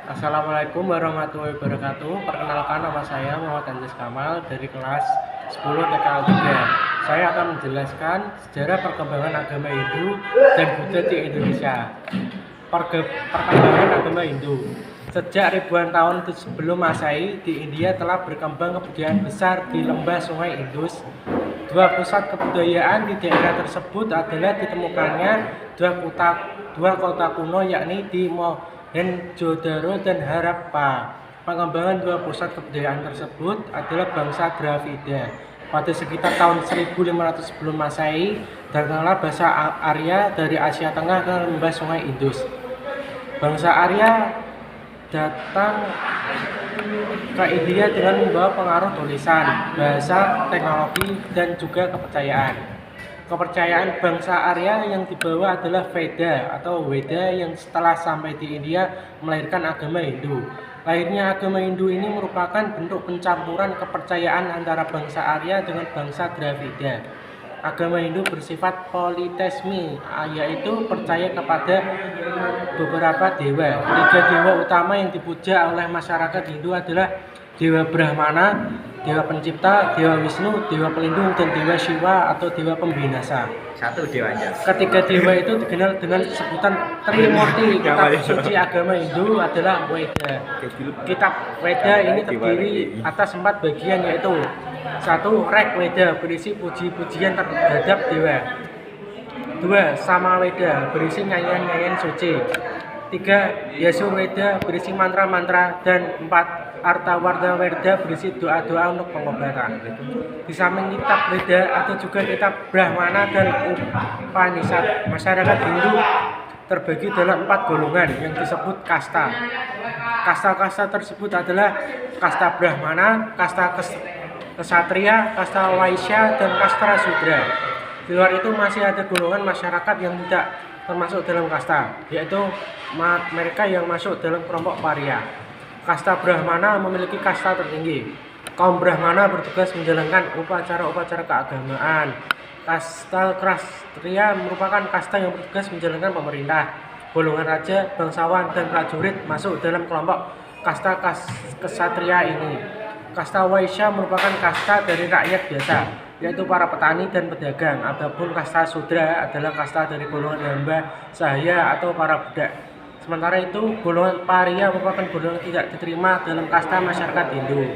Assalamualaikum warahmatullahi wabarakatuh. Perkenalkan, nama saya Muhammad Anjas Kamal dari kelas 10 TKL 3. Saya akan menjelaskan sejarah perkembangan agama Hindu dan Buddha di Indonesia. Perkembangan agama Hindu. Sejak ribuan tahun sebelum Masehi, di India telah berkembang kebudayaan besar di lembah Sungai Indus. Dua pusat kebudayaan di daerah tersebut adalah ditemukannya dua kota kuno, yakni di Mohenjo-daro dan Harappa. Pengembangan dua pusat kebudayaan tersebut adalah bangsa Dravida. Pada sekitar tahun 1500 sebelum Masehi, datanglah bangsa Arya dari Asia Tengah ke lembah Sungai Indus. Bangsa Arya datang ke India dengan membawa pengaruh tulisan, bahasa, teknologi, dan juga kepercayaan. Kepercayaan bangsa Arya yang dibawa adalah Veda atau Weda, yang setelah sampai di India melahirkan agama Hindu. Lahirnya agama Hindu ini merupakan bentuk pencampuran kepercayaan antara bangsa Arya dengan bangsa Dravida. Agama Hindu bersifat politeisme, yaitu percaya kepada beberapa dewa. Tiga dewa utama yang dipuja oleh masyarakat Hindu adalah Dewa Brahmana, Dewa Pencipta, Dewa Wisnu, Dewa Pelindung, dan Dewa Shiva atau Dewa Pembinasa. Satu dewanya. Ketiga dewa itu dikenal dengan sebutan Trimurti. Kitab suci agama Hindu adalah Weda. Kitab Weda ini terdiri atas 4 bagian, yaitu 1. Rek Weda, berisi puji-pujian terhadap dewa. 2. Sama Weda, berisi nyanyian-nyanyian suci. 3. Yasur Weda, berisi mantra-mantra. Dan 4. Artawarda Weda, berisi doa-doa untuk pengobatan. Di samping kitab Weda ada juga kitab Brahmana dan Upanishad. Masyarakat Hindu terbagi dalam 4 golongan yang disebut kasta. Kasta-kasta tersebut adalah kasta Brahmana, kasta Ksatria, kasta Waisya, dan kasta Sudra. Di luar itu masih ada golongan masyarakat yang tidak termasuk dalam kasta, yaitu mereka yang masuk dalam kelompok paria. Kasta Brahmana memiliki kasta tertinggi. Kaum Brahmana bertugas menjalankan upacara-upacara keagamaan. Kasta Ksatria merupakan kasta yang bertugas menjalankan pemerintah. Golongan raja, bangsawan, dan prajurit masuk dalam kelompok kasta Ksatria ini. Kasta Waisya merupakan kasta dari rakyat biasa, yaitu para petani dan pedagang. Adapun kasta Sudra adalah kasta dari golongan hamba, sahaya, atau para budak. Sementara itu, golongan paria merupakan golongan tidak diterima dalam kasta masyarakat Hindu.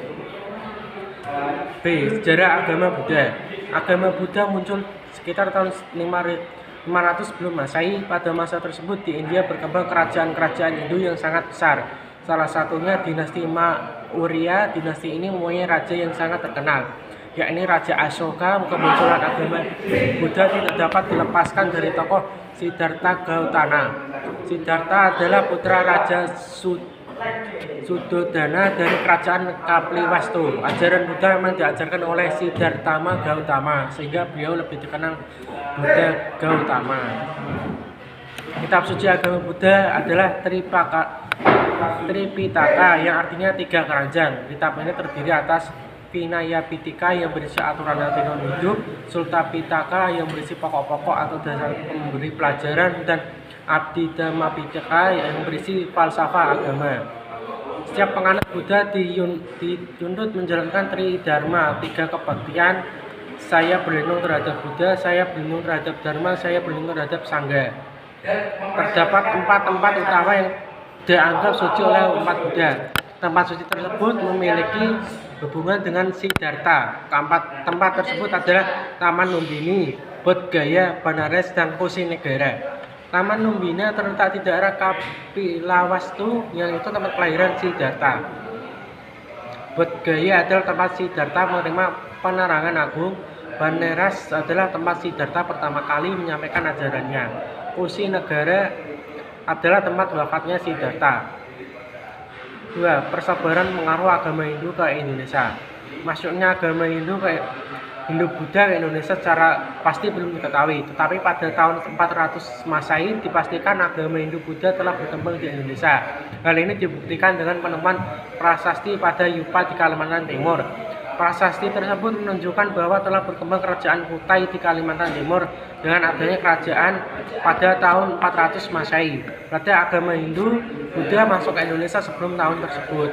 B. Sejarah agama Buddha. Agama Buddha muncul sekitar tahun 500 sebelum Masehi. Pada masa tersebut di India berkembang kerajaan-kerajaan Hindu yang sangat besar. Salah satunya dinasti Maurya. Dinasti ini mempunyai raja yang sangat terkenal, yakni Raja Ashoka. Kemunculan agama Buddha tidak dapat dilepaskan dari tokoh Siddhartha Gautama. Siddhartha adalah putra Raja Suddhodana dari kerajaan Kapiwastu. Ajaran Buddha memang diajarkan oleh Siddhartha Gautama, sehingga beliau lebih dikenal Buddha Gautama. Kitab suci agama Buddha adalah Tripitaka, yang artinya 3 keranjang. Kitab ini terdiri atas Vinaya Pitaka yang berisi aturan-aturan hidup, Sutta Pitaka yang berisi pokok-pokok atau dasar memberi pelajaran, dan Abhidhamma Pitaka yang berisi falsafah agama. Setiap penganut Buddha dituntut menjalankan Tridharma, 3 kebaktian. Saya berlindung terhadap Buddha, saya berlindung terhadap Dharma, saya berlindung terhadap Sangha. Terdapat 4 tempat utama yang dianggap suci oleh umat Buddha. Tempat suci tersebut memiliki hubungan dengan Siddhartha. Keempat tempat tersebut adalah Taman Lumbini, Bodh Gaya, Banaras, dan Kusinegara. Taman Lumbini terletak di daerah Kapilawastu, yang itu tempat kelahiran Siddhartha. Bodh Gaya adalah tempat Siddhartha menerima penerangan agung. Banaras adalah tempat Siddhartha pertama kali menyampaikan ajarannya. Kusinegara adalah tempat wafatnya Siddhartha. 2. Persebaran pengaruh agama Hindu ke Indonesia. Masuknya agama Hindu Buddha ke Indonesia secara pasti belum diketahui, tetapi pada tahun 400 Masehi dipastikan agama Hindu Buddha telah berkembang di Indonesia. Hal ini dibuktikan dengan penemuan prasasti pada Yupa di Kalimantan Timur. Prasasti tersebut menunjukkan bahwa telah berkembang kerajaan Kutai di Kalimantan Timur dengan adanya kerajaan pada tahun 400 Masehi. Berarti agama Hindu, Buddha masuk ke Indonesia sebelum tahun tersebut.